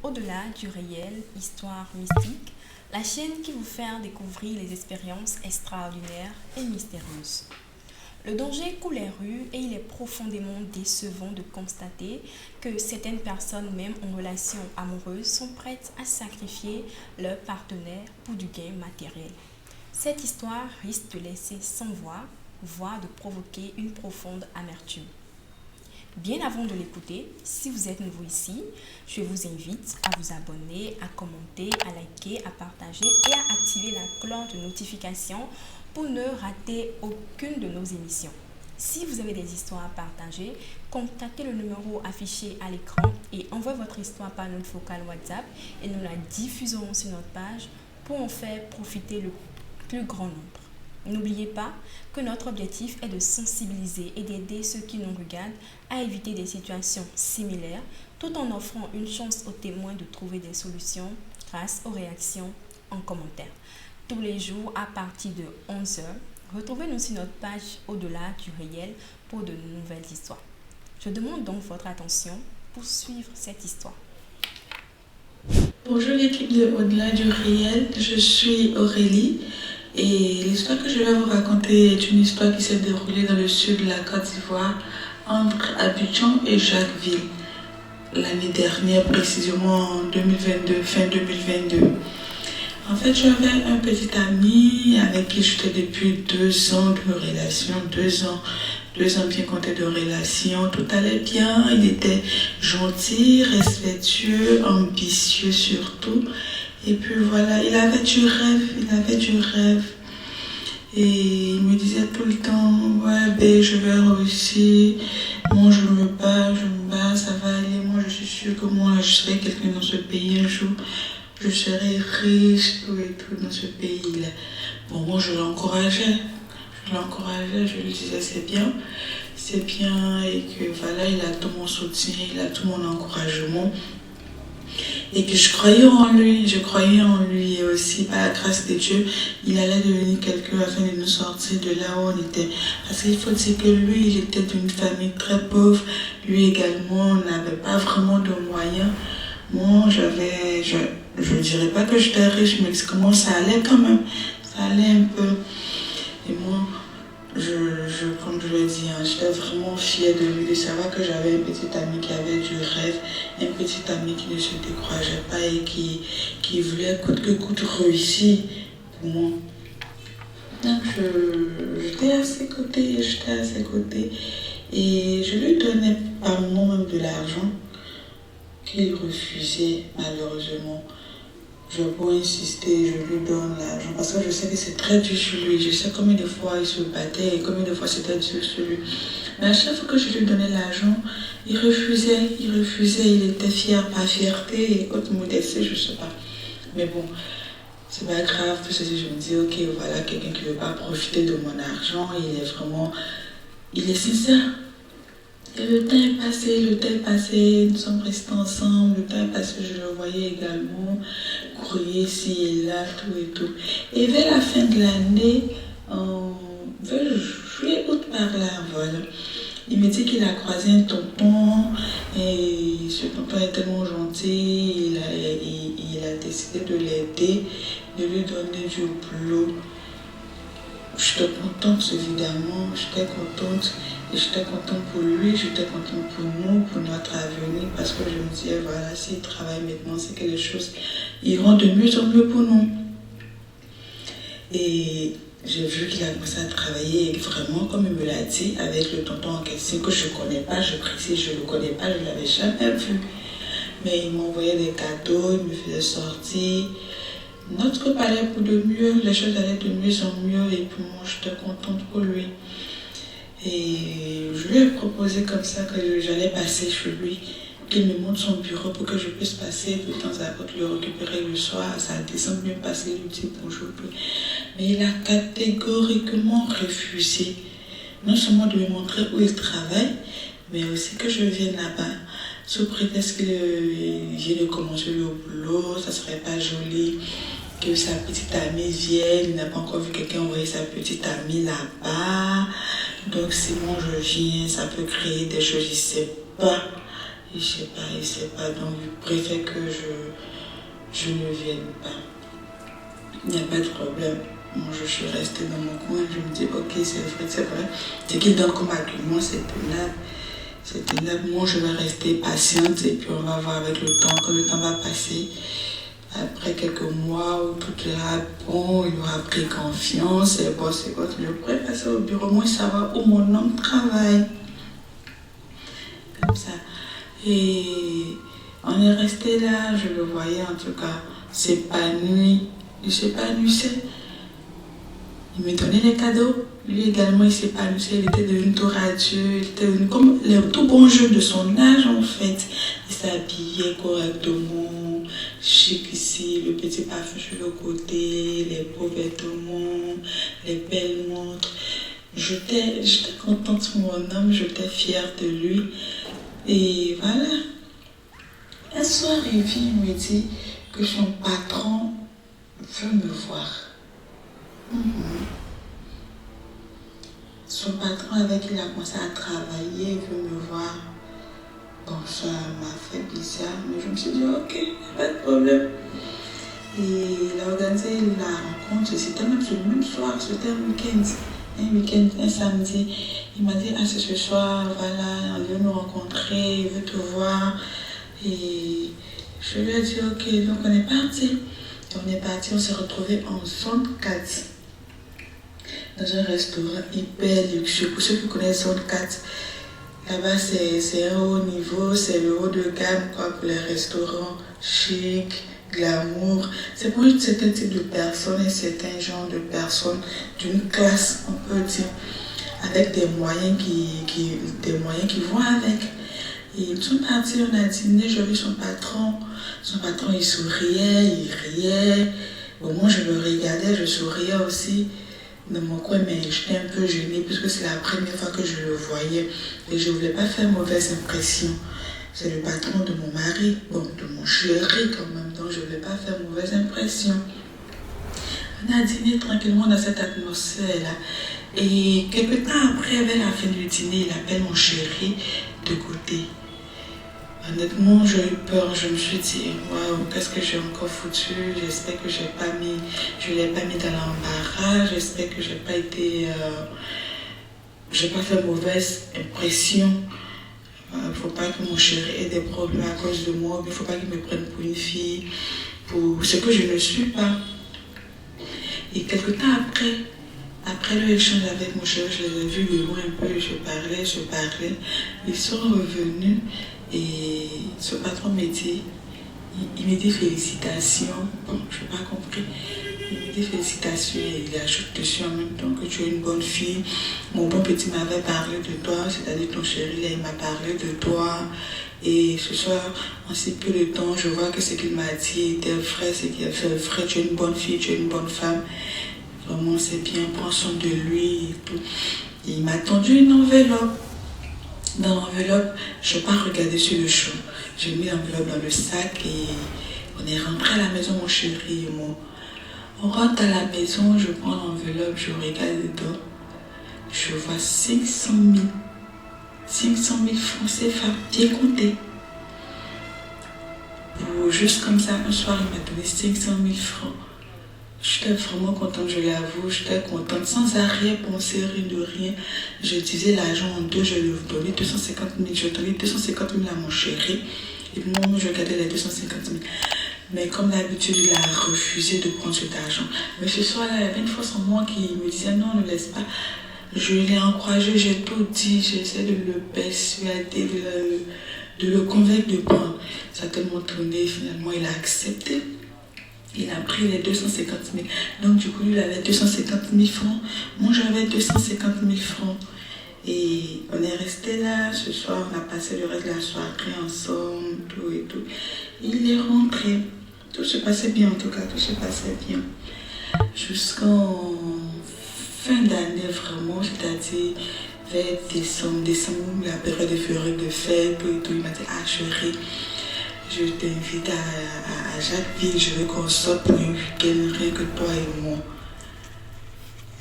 Au-delà du réel, histoire mystique, la chaîne qui vous fait découvrir les expériences extraordinaires et mystérieuses. Le danger coule les rues et il est profondément décevant de constater que certaines personnes, même en relation amoureuse, sont prêtes à sacrifier leur partenaire pour du gain matériel. Cette histoire risque de laisser sans voix, voire de provoquer une profonde amertume. Bien avant de l'écouter, si vous êtes nouveau ici, je vous invite à vous abonner, à commenter, à liker, à partager et à activer la cloche de notification pour ne rater aucune de nos émissions. Si vous avez des histoires à partager, contactez le numéro affiché à l'écran et envoyez votre histoire par notre vocal WhatsApp et nous la diffuserons sur notre page pour en faire profiter le plus grand nombre. N'oubliez pas que notre objectif est de sensibiliser et d'aider ceux qui nous regardent à éviter des situations similaires tout en offrant une chance aux témoins de trouver des solutions grâce aux réactions en commentaire. Tous les jours à partir de 11 heures, retrouvez-nous sur notre page Au-delà du réel pour de nouvelles histoires. Je demande donc votre attention pour suivre cette histoire. Bonjour l'équipe de Au-delà du réel, je suis Aurélie. Et l'histoire que je vais vous raconter est une histoire qui s'est déroulée dans le sud de la Côte d'Ivoire, entre Abidjan et Jacquesville, l'année dernière, précisément en 2022, fin 2022. En fait, j'avais un petit ami avec qui j'étais depuis 2 ans de relation, 2 ans bien comptés de relation, tout allait bien, il était gentil, respectueux, ambitieux surtout. Et puis voilà, il avait du rêve. Et il me disait tout le temps, ouais, ben, je vais réussir. Moi, je me bats, ça va aller. Moi, je suis sûre que moi, je serai quelqu'un dans ce pays un jour. Je serai riche, tout et tout dans ce pays-là. Bon, moi, je l'encourageais. Je lui disais, c'est bien. Et que voilà, il a tout mon soutien, il a tout mon encouragement. Et que je croyais en lui et aussi par la grâce de Dieu, il allait devenir quelqu'un afin de nous sortir de là où on était. Parce qu'il faut dire que lui, il était d'une famille très pauvre, lui également n'avait pas vraiment de moyens. Moi, je dirais pas que j'étais riche, mais comment ça allait quand même, ça allait un peu. Et moi, comme je l'ai dit, j'étais vraiment fière de lui, de savoir que j'avais un petit ami qui avait du rêve, un petit ami qui ne se décourageait pas et qui voulait coûte que coûte réussir pour moi. Donc j'étais à ses côtés et je lui donnais par moment même de l'argent qu'il refusait malheureusement. Je peux insister, je lui donne l'argent parce que je sais que c'est très dur sur lui. Je sais combien de fois il se battait et combien de fois c'était dur sur lui. Mais à chaque fois que je lui donnais l'argent, il refusait, il était fier, par fierté et haute modestie, je sais pas. Mais bon, c'est pas grave, tout ceci, je me dis, ok, voilà, quelqu'un qui veut pas profiter de mon argent, il est sincère. Et le temps est passé, nous sommes restés ensemble, le temps est passé, je le voyais également courir ici et là, tout et tout. Et vers la fin de l'année, vers juillet, août par là, voilà, il me dit qu'il a croisé un tonton et ce tonton est tellement gentil, il a décidé de l'aider, de lui donner du boulot. J'étais contente, évidemment, et j'étais contente pour lui, j'étais contente pour nous, pour notre avenir, parce que je me disais, voilà, s'il travaille maintenant, c'est que les choses iront de mieux en mieux pour nous. Et j'ai vu qu'il a commencé à travailler vraiment, comme il me l'a dit, avec le tonton en question, que je ne connais pas, je précise, je ne le connais pas, je ne l'avais jamais vu. Mais il m'envoyait des cadeaux, il me faisait sortir. Notre couple allait pour de mieux, les choses allaient de mieux en mieux et puis moi j'étais contente pour lui. Et je lui ai proposé comme ça que j'allais passer chez lui, qu'il me montre son bureau pour que je puisse passer de temps à autre, le récupérer le soir, ça descend bien passer, lui dire bonjour. Mais il a catégoriquement refusé, non seulement de me montrer où il travaille, mais aussi que je vienne là-bas. Sous prétexte qu'il vient de commencer le boulot, ça serait pas joli que sa petite amie vienne, il n'a pas encore vu quelqu'un envoyer sa petite amie là-bas. Donc si moi je viens, ça peut créer des choses, je ne sais pas. Et je sais pas, il sait pas, donc il préfère que je ne vienne pas. Il n'y a pas de problème. Moi, je suis restée dans mon coin, je me dis, ok, c'est vrai, c'est vrai. Ce qu'il donne comme argument, c'est tenable. C'est tenable. Moi, je vais rester patiente et puis on va voir avec le temps, quand le temps va passer. Après quelques mois où tout ira bon, il aura pris confiance, et bon, c'est quoi, je pourrais passer au bureau, moi, savoir où mon homme travaille. Comme ça. Et on est resté là, je le voyais en tout cas s'épanouir. Il s'épanouissait. Il me donnait des cadeaux. Lui également, il s'épanouissait. Il était devenu tout radieux. Il était devenu comme le tout bon jeu de son âge en fait. Il s'habillait correctement. Chic ici, le petit parfum sur le côté, les beaux vêtements, les belles montres. J'étais contente de mon homme, j'étais fière de lui. Et voilà. Un soir, il vient, il me dit que son patron veut me voir. Son patron avec qui il a commencé à travailler veut me voir. Bon, ça m'a fait bizarre, mais je me suis dit, ok, pas de problème. Et il a organisé la rencontre, c'était même le même soir, c'était un week-end, un samedi. Il m'a dit, ah, c'est ce soir, voilà, on veut nous rencontrer, il veut te voir. Et je lui ai dit, ok, donc on est parti. On s'est retrouvés en zone 4. Dans un restaurant hyper luxueux. Pour ceux qui connaissent zone 4, là-bas c'est un haut niveau, c'est le haut de gamme quoi, pour les restaurants chic, glamour. C'est pour un certain type de personnes, un certain genre de personnes d'une classe, on peut dire, avec des moyens qui vont avec. Et ils sont partis, on a dîné, j'ai vu son patron. Son patron, il souriait, il riait. Bon, moi, je le regardais, je souriais aussi dans mon coin, mais j'étais un peu gênée puisque c'est la première fois que je le voyais. Et je ne voulais pas faire mauvaise impression. C'est le patron de mon mari, bon, de mon chéri quand même, donc je ne voulais pas faire mauvaise impression. On a dîné tranquillement dans cette atmosphère-là. Et quelques temps après, vers la fin du dîner, il appelle mon chéri de côté. Honnêtement, j'ai eu peur, je me suis dit, waouh, qu'est-ce que j'ai encore foutu? J'espère que je ne l'ai pas mis dans l'embarras, j'espère que j'ai pas fait mauvaise impression. Il ne faut pas que mon chéri ait des problèmes à cause de moi, il ne faut pas qu'il me prenne pour une fille, pour ce que je ne suis pas. Et quelques temps après l'échange avec mon chéri, je les ai vus de loin un peu, je parlais. Ils sont revenus et ce patron me dit, il me dit félicitations. Bon, je n'ai pas compris. Il me dit félicitations et il ajoute dessus en même temps que tu es une bonne fille. Mon bon petit m'avait parlé de toi, c'est-à-dire ton chéri, là, il m'a parlé de toi. Et ce soir, en si peu de temps, je vois que ce qu'il m'a dit était vrai, c'est qu'il a fait vrai, tu es une bonne fille, tu es une bonne femme. Vraiment, c'est bien, prends soin de lui et tout. Et il m'a tendu une enveloppe. Dans l'enveloppe, je n'ai pas regardé sur le champ. J'ai mis l'enveloppe dans le sac et on est rentré à la maison, mon chéri et moi. On rentre à la maison, je prends l'enveloppe, je regarde dedans. Je vois 500 000. 500 000 francs CFA, bien compté. Juste comme ça, un soir, il m'a donné 500 000 francs. J'étais vraiment contente, je l'avoue, j'étais contente, sans arrière-pensée, rien de rien. Je disais l'argent en deux, je lui donnais 250 000, je donnais 250 000 à mon chéri. Et puis moi, je gardais les 250 000. Mais comme d'habitude, il a refusé de prendre cet argent. Mais ce soir-là, il y avait une force en moi qui me disait non, ne laisse pas. Je l'ai encouragé, j'ai tout dit, j'essaie de le persuader, de le convaincre de prendre. Ça a tellement tourné, finalement, il a accepté. Il a pris les 250 000. Donc, du coup, lui, il avait 250 000 francs. Moi, j'avais 250 000 francs. Et on est resté là. Ce soir, on a passé le reste de la soirée ensemble, tout et tout. Et il est rentré. Tout se passait bien, en tout cas, tout se passait bien. Jusqu'en fin d'année, vraiment, c'est-à-dire vers décembre, la période de février de fête, tout et tout. Il m'a dit, ah, chérie, je t'invite à Jacquesville, je veux qu'on sorte pour un week-end, rien que toi et moi.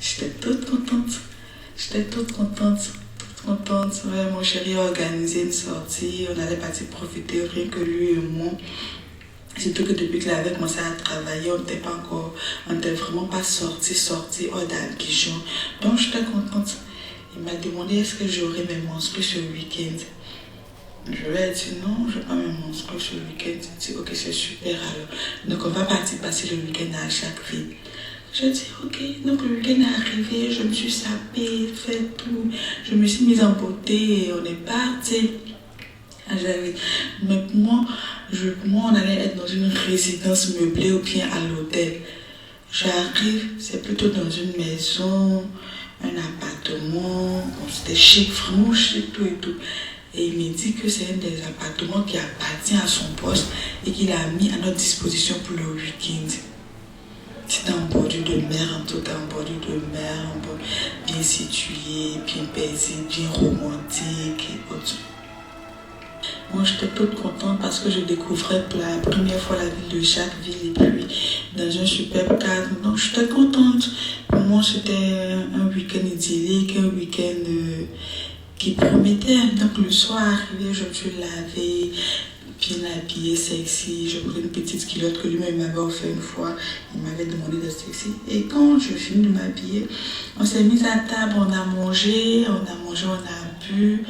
J'étais toute contente. contente. Ouais, mon chéri a organisé une sortie. On allait partir profiter, rien que lui et moi. Surtout que depuis qu'il avait commencé à travailler, on n'était vraiment pas sorti hors d'Abidjan. Donc j'étais contente. Il m'a demandé est-ce que j'aurais mes menstrues ce week-end. Je lui ai dit non, je n'ai pas mes menstrues ce week-end. Il dit ok, c'est super alors. Donc on va partir passer le week-end à chaque ville. Je dis ok, donc le week-end est arrivé, je me suis sapée, fait tout. Je me suis mise en beauté et on est parti. Mais pour moi, on allait être dans une résidence meublée ou bien à l'hôtel. J'arrive, c'est plutôt dans une maison, un appartement. Bon, c'était chic, vraiment chic, tout et tout. Et il me dit que c'est un des appartements qui appartient à son poste et qu'il a mis à notre disposition pour le week-end. C'était en bordure de mer, en tout cas en bordure de mer, bien situé, bien paisible, bien romantique et autres. Moi, j'étais toute contente parce que je découvrais pour la première fois la ville de Jacquesville et puis dans un superbe cadre. Donc, j'étais contente. Pour moi, c'était un week-end idyllique, un week-end qui promettait. Donc, le soir arrivé, je me suis lavée, bien habillée, sexy. Je pris une petite culotte que lui-même m'avait offert une fois. Il m'avait demandé d'être sexy. Et quand je finis de m'habiller, on s'est mis à table, on a mangé, on a bu.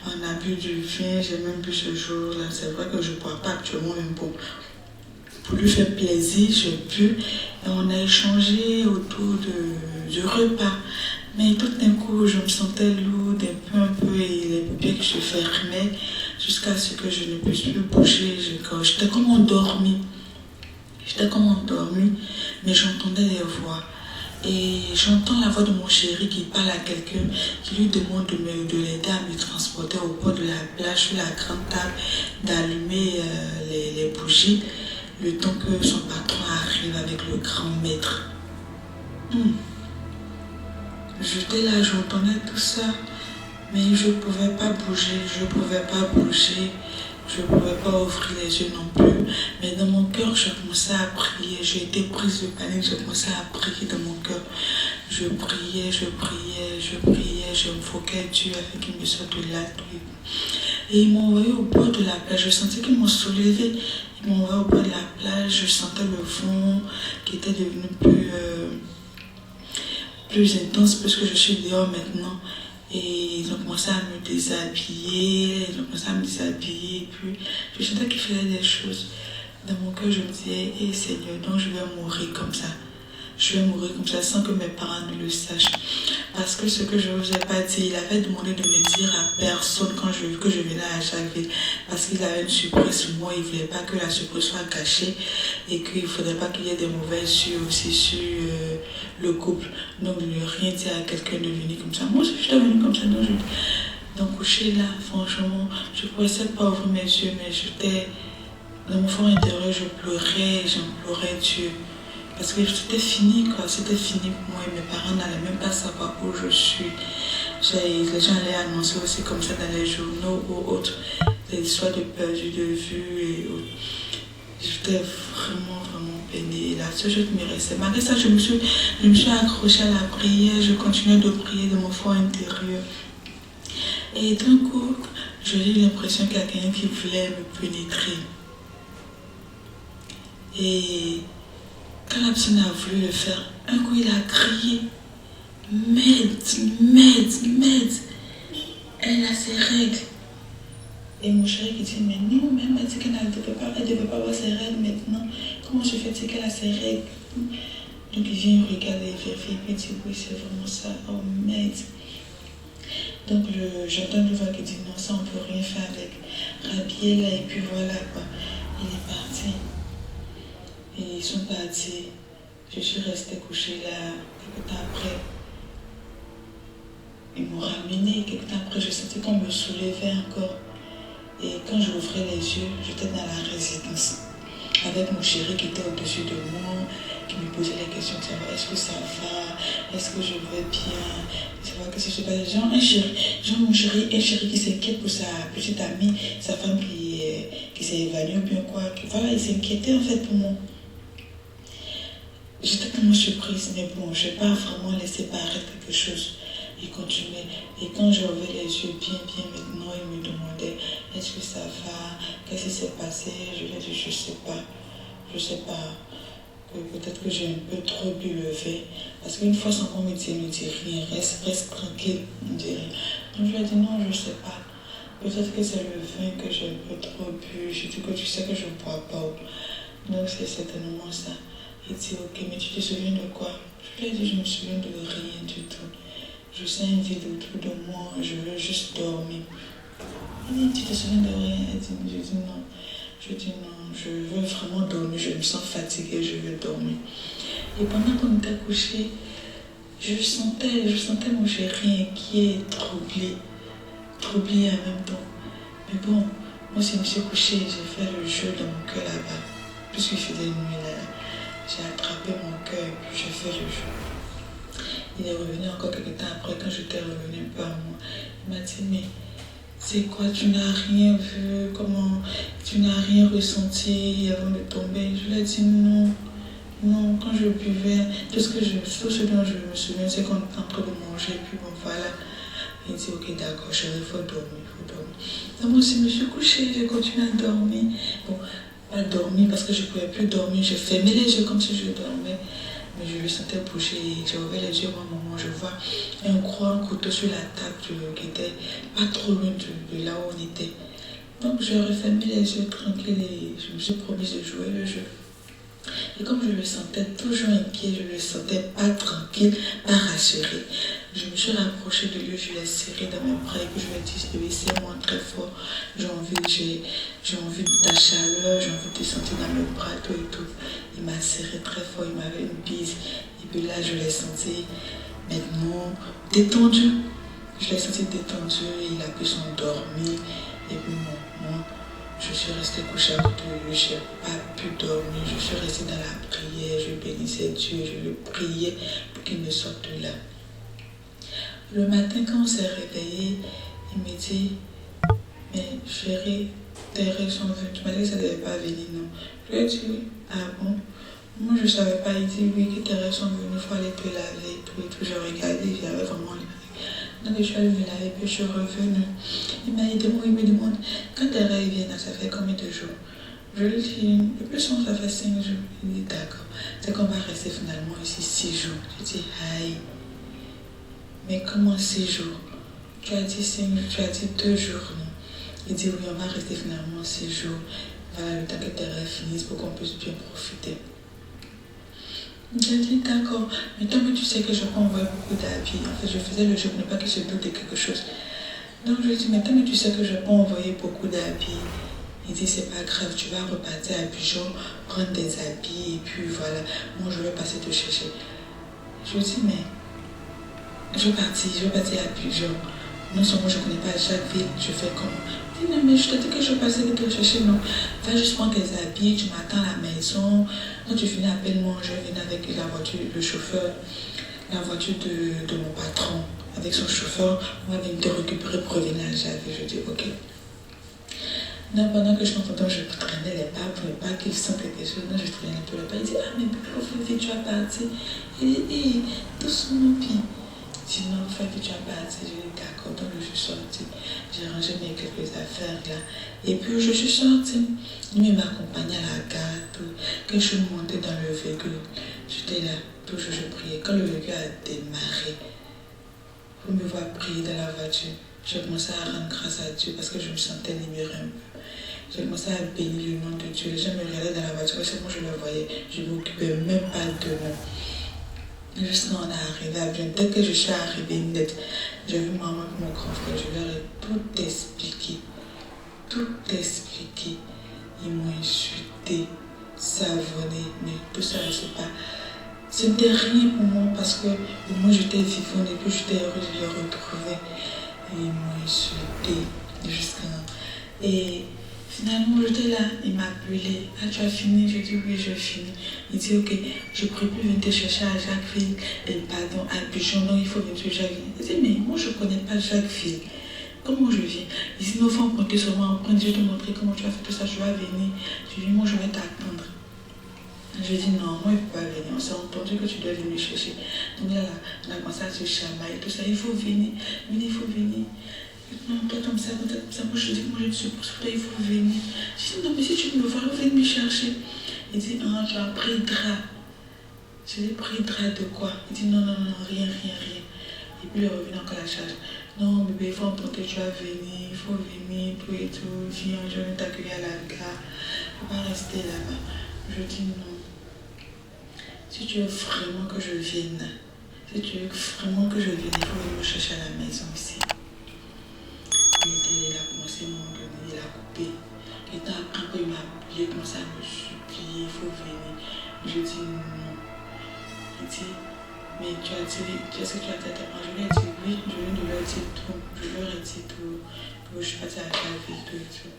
On a bu du vin, j'ai même bu ce jour-là. C'est vrai que je ne bois pas actuellement, même pour lui faire plaisir, j'ai bu. Et on a échangé autour du repas. Mais tout d'un coup, je me sentais lourde, un peu, et les paupières que je fermais jusqu'à ce que je ne puisse plus bouger. J'étais comme endormie. Mais j'entendais des voix. Et j'entends la voix de mon chéri qui parle à quelqu'un, qui lui demande de l'aider à me transporter au bord de la plage sur la grande table, d'allumer les bougies, le temps que son patron arrive avec le grand maître. J'étais là, j'entendais tout ça, mais je ne pouvais pas bouger, je ne pouvais pas ouvrir les yeux non plus. Mais dans mon cœur, je commençais à prier. J'ai été prise de panique, je commençais à prier dans mon cœur. Je priais, je invoquais Dieu afin qu'il me sorte de là. Et ils m'ont envoyé au bord de la plage. Je sentais qu'ils m'ont soulevé. Ils m'ont envoyé au bord de la plage. Je sentais le vent qui était devenu plus intense puisque je suis dehors maintenant. Et ils ont commencé à me déshabiller, et puis je sentais qu'ils faisaient des choses. Dans mon cœur, je me disais, hé Seigneur, donc je vais mourir comme ça. Sans que mes parents ne le sachent. Parce que ce que je ne vous ai pas dit, il avait demandé de me dire à personne que je venais à Jacquesville. Parce qu'il avait une surprise pour moi, il ne voulait pas que la surprise soit cachée et qu'il ne faudrait pas qu'il y ait des mauvaises yeux aussi sur le couple. Donc de ne rien dire à quelqu'un de venir comme ça. Moi aussi, je suis venue comme ça. Donc coucher là, franchement, je ne pouvais pas ouvrir mes yeux, mais j'étais dans mon fond intérieur, je pleurais, j'implorais Dieu. Parce que c'était fini pour moi et mes parents n'allaient même pas savoir où je suis. Les gens allaient annoncer aussi comme ça dans les journaux ou autres, des histoires de perdu de vue et autres. J'étais vraiment peinée. La seule chose qui me restait. Malgré ça, je me suis accrochée à la prière, je continuais de prier de mon fort intérieur. Et d'un coup, j'ai eu l'impression qu'il y a quelqu'un qui voulait me pénétrer. Et quand la personne a voulu le faire, un coup il a crié « M'aide, elle a ses règles ». Et mon chéri qui dit « Mais non, même elle dit qu'elle ne devait pas avoir ses règles maintenant. Comment je fais qu'elle a ses règles ?» Donc il vient regarder, il vérifie, et il dit « Oui, c'est vraiment ça, oh m'aide ». Donc j'entends une voix qui dit « Non, ça on ne peut rien faire avec. Rhabiller là et puis voilà quoi. » Il est parti. Et ils sont partis. Je suis restée couchée là. Quelques temps après, ils m'ont ramenée. Quelques temps après, je sentais qu'on me soulevait encore. Et quand j'ouvrais les yeux, j'étais dans la résidence. Avec mon chéri qui était au-dessus de moi, qui me posait les questions de savoir est-ce que ça va, est-ce que je vais bien, savoir qu'est-ce que se passe. Mon chéri, un chéri qui s'inquiète pour sa petite amie, sa femme qui s'est évanouie ou bien quoi. Voilà, il s'inquiétait en fait pour moi. J'étais tellement surprise, mais bon, je n'ai pas vraiment laissé paraître quelque chose. Il continuait. Et quand j'ouvrais les yeux bien maintenant, il me demandait est-ce que ça va, qu'est-ce qui s'est passé. Je lui ai dit je sais pas. Peut-être que j'ai un peu trop bu le vin. Parce qu'une fois sans qu'on me dit rien, reste tranquille, on dit rien. Donc je lui ai dit non, je sais pas. Peut-être que c'est le vin que j'ai un peu trop bu. Je dis que tu sais que je ne bois pas. Donc c'est certainement ça. Il dit ok, mais tu te souviens de quoi? Je lui ai dit je me souviens de rien du tout. Je sens un vide autour de moi, je veux juste dormir. Il dit tu te souviens de rien? Je dis non. Je dis non, je veux vraiment dormir, je me sens fatiguée, je veux dormir. Et pendant qu'on était couché, je sentais mon chéri inquiet, troublé en même temps. Mais bon, moi je me suis couchée, j'ai fait le jeu dans mon cœur là-bas. Puisqu'il faisait nuit là, j'ai attrapé mon cœur et puis j'ai fait le jeu. Il est revenu encore quelques temps après, quand j'étais revenue un peu à moi. Il m'a dit, mais c'est quoi, tu n'as rien vu, comment, tu n'as rien ressenti avant de tomber? Je lui ai dit non, quand je buvais, tout ce dont je me souviens, c'est qu'on était en train de manger, et puis bon voilà. Il dit ok d'accord, chérie, il faut dormir. Donc moi aussi je me suis couchée, j'ai continué à dormir. Bon, pas dormir parce que je ne pouvais plus dormir, j'ai fermé les yeux comme si je dormais. Mais je le sentais bouger, j'ai ouvert les yeux au moment où je vois un couteau sur la table qui était pas trop loin de là où on était. Donc j'ai refermé les yeux tranquille et je me suis promis de jouer le jeu. Et comme je le sentais toujours inquiet, je le sentais pas tranquille, pas rassuré. Je me suis rapprochée de lui, je l'ai serré dans mes bras et puis je lui ai dit, lui, serre-moi très fort. J'ai envie de ta chaleur, j'ai envie de te sentir dans mes bras, tout et tout. Il m'a serré très fort, il m'avait une bise. Et puis là, je l'ai senti maintenant détendu. Je l'ai senti détendu, il a pu s'endormir. Et puis moi, je suis restée couchée à côté de lui, je n'ai pas pu dormir. Je suis restée dans la prière, je bénissais Dieu, je le priais pour qu'il me sorte de là. Le matin, quand on s'est réveillé, il me dit, mais chérie, tes règles sont venues. Tu m'as dit que ça ne devait pas venir, non? Je lui ai dit, oui. Ah bon? Moi, je ne savais pas. Il dit, oui, que tes règles sont venues, il faut aller te laver, tout et tout. J'ai regardé, il y avait vraiment les règles. Donc, je suis allée me laver, puis je suis revenue. Il me demande, quand tes règles viennent, ça fait combien de jours? Je lui dis, le plus souvent, ça fait 5 jours. Il dit, d'accord. C'est qu'on va rester finalement ici 6 jours. Je dis, aïe. Mais comment 6 jours? Tu as dit 5 jours, tu as dit 2 jours, non? Il dit, oui, on va rester finalement 6 jours. Voilà, le temps que tes rêves finissent pour qu'on puisse bien profiter. J'ai dit, d'accord. Mais toi, tu sais que je peux envoyer beaucoup d'habits. En fait, je faisais le jeu pour ne pas qu'il se doute de quelque chose. Donc, je lui ai dit, mais toi, tu sais que je peux envoyer beaucoup d'habits. Il dit, c'est pas grave, tu vas repartir à Abidjan, prendre des habits, et puis voilà, moi, je vais passer te chercher. Je lui ai dit, mais je vais partir à Abidjan. Non seulement je ne connais pas Jacquesville, je fais comment? Il dit, non, mais je te dis que je vais passer te chercher, non. Va juste prendre tes habits, tu m'attends à la maison. Quand tu finis, appelle-moi, je vais venir avec la voiture, le chauffeur, la voiture de mon patron, avec son chauffeur. On va venir te récupérer pour revenir à Jacquesville. Je dis, ok. Non, pendant que je m'entendais, je traînais les pas pour ne pas qu'il sente quelque chose. Non, je traînais un peu les pas. Il dit, ah, mais pourquoi vite, tu vas partir? Il dit, hé, doucement, puis. Sinon, en fait, tu vas partir. Je dis, d'accord, donc je suis sortie. J'ai rangé mes quelques affaires là. Et puis, je suis sortie. Lui, il m'accompagnait à la gare. Quand je suis montée dans le véhicule, j'étais là, toujours je priais. Quand le véhicule a démarré, vous me voir prier dans la voiture. J'ai commencé à rendre grâce à Dieu parce que je me sentais libérée un peu. J'ai commencé à bénir le nom de Dieu. Les gens me regardaient dans la voiture, seulement je le voyais. Je ne m'occupais même pas d'eux-mêmes. Juste quand on est arrivé à Abidjan, dès que je suis arrivée net, j'ai vu maman et mon grand frère, je leur ai tout expliqué. Ils m'ont insulté, savonné, mais tout ça, c'est pas. C'était rien pour moi parce que moi j'étais vivante et puis j'étais heureuse de les retrouver. Et ils m'ont insulté jusqu'à. Et finalement, j'étais là, il m'a appelé. Ah, tu as fini? Je dis oui, j'ai fini. Il dit ok, je ne pourrais plus venir te chercher à Jacquesville, à Abidjan, donc il faut venir sur Jacquesville. Il dit mais moi je ne connais pas Jacquesville. Comment je viens? Il dit non, il faut emprunter seulement, je vais te montrer comment tu as fait tout ça, je vais venir. Je dis moi je vais t'attendre. Je dis non, moi il ne peut pas venir. On s'est entendu que tu dois venir me chercher. Donc là, on a commencé à se chamailler, tout ça. Il faut venir, il faut venir. Non, toi comme ça, moi je dis que moi je ne suis pas pour toi, il faut venir. Je dis non, mais si tu me vois, viens me chercher. Il dit, ah, tu as pris drap. Je dis, pris drap de quoi? Il dit, non, rien. Et puis il est revenu encore à la charge. Non, bébé, il faut emporter, tu vas venir, il faut venir, tout et tout. Viens, je vais t'accueillir à la gare. Il ne faut pas rester là-bas. Je dis non. Si tu veux vraiment que je vienne, il faut venir me chercher à la maison ici. Il a commencé à me donner, il a coupé. Et après, il m'a appelé, il a commencé à me supplier, il faut venir. Je dis non. Il dit, mais tu as dit, est-ce que tu as dit à ta mère? Je lui ai dit oui, je viens de leur dire tout. Je leur ai dit tout. Je suis partie à la ville, tout et tout.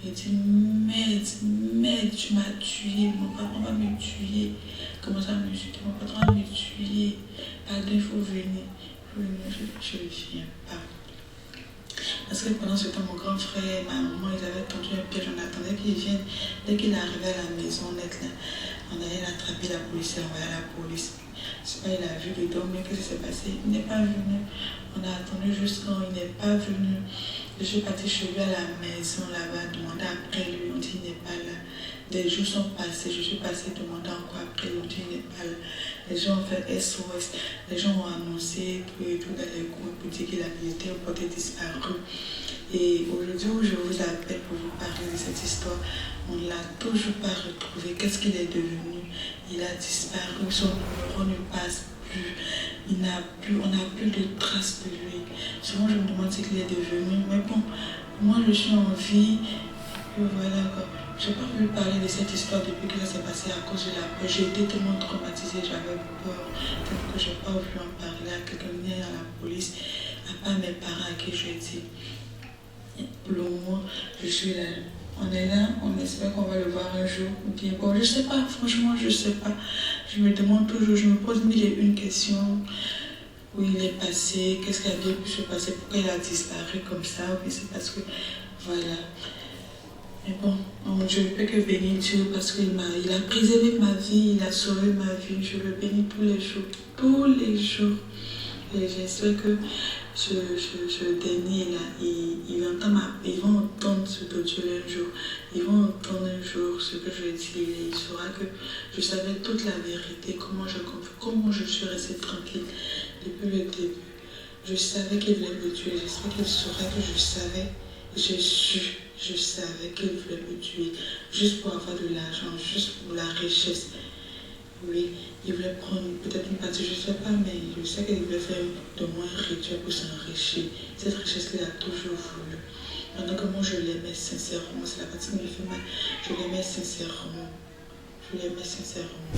Il dit, merde, tu m'as tué, mon papa va me tuer. Comment ça me tuer? Mon patron va me tuer. Pardon, il faut venir. Je ne viens pas. Parce que pendant ce temps, mon grand frère et ma maman, ils avaient tendu un piège. On attendait qu'il vienne. Dès qu'il arrivait à la maison, on allait l'attraper, la police, l'envoyer à la police. C'est pas, il a vu le dôme, mais qu'est-ce qui s'est passé? Il n'est pas venu. On a attendu jusqu'à il n'est pas venu. Je suis partie chez lui à la maison là-bas, demander après lui, on dit il n'est pas là. Des jours sont passés, je suis passée demander encore après lui, on dit il n'est pas là. Les gens ont fait SOS, les gens ont annoncé tout et tout dans les groupes pour dire qu'il avait été porté disparu. Et aujourd'hui où je vous appelle pour vous parler de cette histoire, on ne l'a toujours pas retrouvé. Qu'est-ce qu'il est devenu? Il a disparu, son numéro ne passe plus. On n'a plus de traces de lui. Souvent je me demande ce qu'il est devenu. Mais bon, moi je suis en vie. Et voilà quoi. Je n'ai pas voulu parler de cette histoire depuis que ça s'est passé à cause de la peur. J'ai été tellement traumatisée, j'avais peur. Donc je n'ai pas voulu en parler à quelqu'un, ni à la police, à part mes parents à qui je dis. Pour le moment, je suis là. On est là, on espère qu'on va le voir un jour. Bien, bon, je ne sais pas, franchement, je ne sais pas. Je me demande toujours, je me pose mille et une questions. Où il est passé, qu'est-ce qui a bien pu se passer, pourquoi il a disparu comme ça, ou c'est parce que, voilà. Mais bon, je ne peux que bénir Dieu parce qu'il a préservé ma vie, il a sauvé ma vie. Je le bénis tous les jours. Et j'espère que ce dernier-là, ils vont entendre ce de Dieu un jour. Ils vont entendre un jour ce que je dis. Et il saura que je savais toute la vérité, comment je suis restée tranquille depuis le début. Je savais qu'il voulait me tuer. J'espère qu'il saurait que je savais. Je savais qu'il voulait me tuer. Juste pour avoir de l'argent, juste pour la richesse. Oui, il voulait prendre peut-être une partie, je ne sais pas, mais je sais qu'il voulait faire de moi un rituel pour s'enrichir. Cette richesse qu'il a toujours voulu. Pendant que moi je l'aimais sincèrement, c'est la partie qui me fait mal. Je l'aimais sincèrement.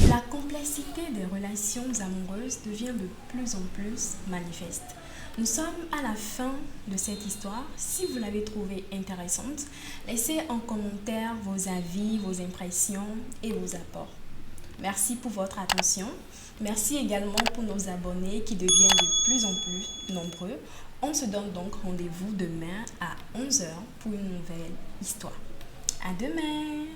La complexité des relations amoureuses devient de plus en plus manifeste. Nous sommes à la fin de cette histoire. Si vous l'avez trouvée intéressante, laissez en commentaire vos avis, vos impressions et vos apports. Merci pour votre attention. Merci également pour nos abonnés qui deviennent de plus en plus nombreux. On se donne donc rendez-vous demain à 11h pour une nouvelle histoire. À demain!